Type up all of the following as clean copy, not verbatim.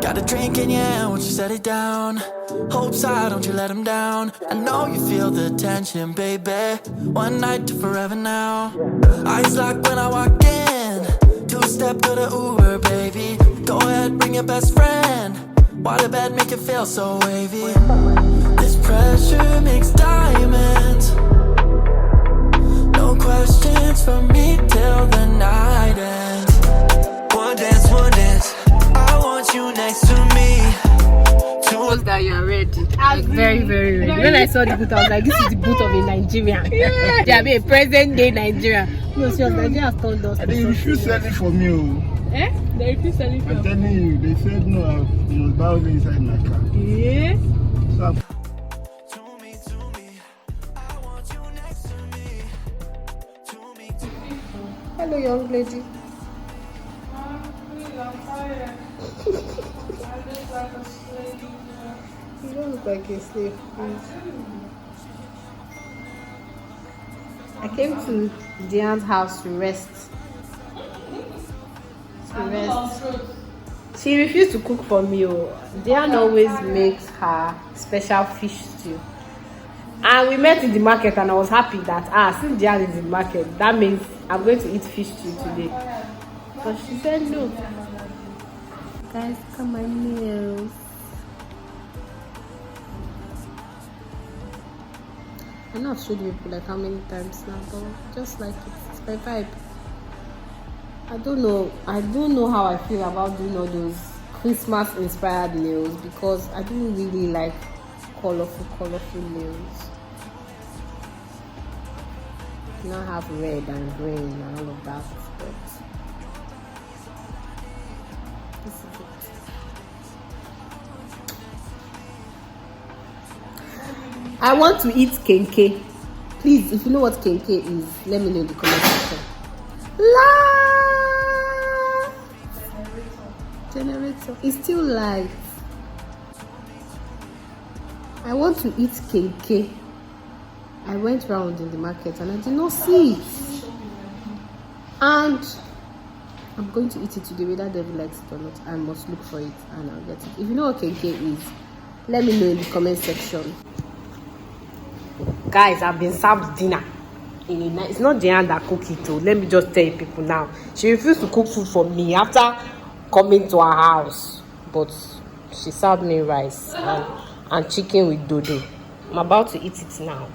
Got a drink in your hand, won't you set it down? Hopes high, don't you let them down. I know you feel the tension, baby. One night to forever now. Eyes locked when I walk in. Two-step to the Uber, baby. Go ahead, bring your best friend. Waterbed make it feel so wavy. This pressure makes diamonds. No questions from me till the night ends. One dance, I want you next to me. That you are ready. Like very, very ready. When I saw the boot, I was like, this is the boot of a Nigerian. Yeah. They are a present day Nigerian. No, she was Nigerian has told us. They refuse selling for me. Eh? They refuse selling for me. I'm telling you, they said no, I must buy only inside my car. Yeah. So hello, young lady. You don't look like a slave, please. I came to Diane's house to rest. She refused to cook for me. Diane always makes her special fish stew. And we met in the market and I was happy that since Diane is in the market, that means I'm going to eat fish stew today. But she said no. Guys, look at my nails. I know I've showed you people like how many times now, but just like it's my vibe. I don't know how I feel about doing all those Christmas inspired nails because I don't really like colorful nails. You now have red and green and all of that, but this is it. I want to eat kenke. Please, if you know what kenke is, let me know in the comment section. Generator. It's still light. I want to eat kenke. I went round in the market and I did not see it. And I'm going to eat it today, whether devil likes it or not. I must look for it and I'll get it. If you know what kenke is, let me know in the comment section. Guys, I've been served dinner in a night. It's not Diane that cook it though. Let me just tell you people now. She refused to cook food for me after coming to her house, but she served me rice and chicken with dodo. I'm about to eat it now.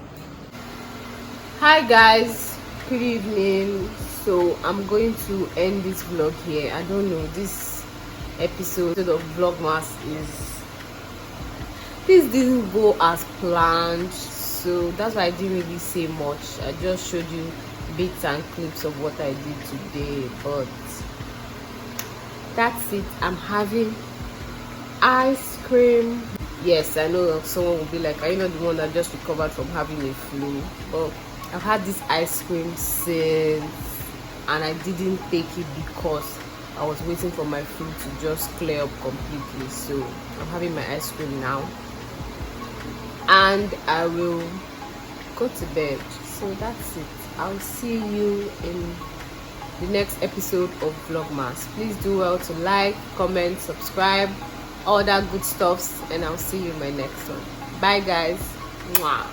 Hi guys, good evening. So I'm going to end this vlog here. I don't know, this episode of Vlogmas didn't go as planned, so that's why I didn't really say much. I just showed you bits and clips of what I did today, but that's it. I'm having ice cream. Yes, I know someone will be like, are you not the one that just recovered from having a flu? But I've had this ice cream since, and I didn't take it because I was waiting for my food to just clear up completely. So I'm having my ice cream now and I will go to bed. So that's it. I'll see you in the next episode of Vlogmas. Please do well to like, comment, subscribe, all that good stuffs, and I'll see you in my next one. Bye guys. Mwah.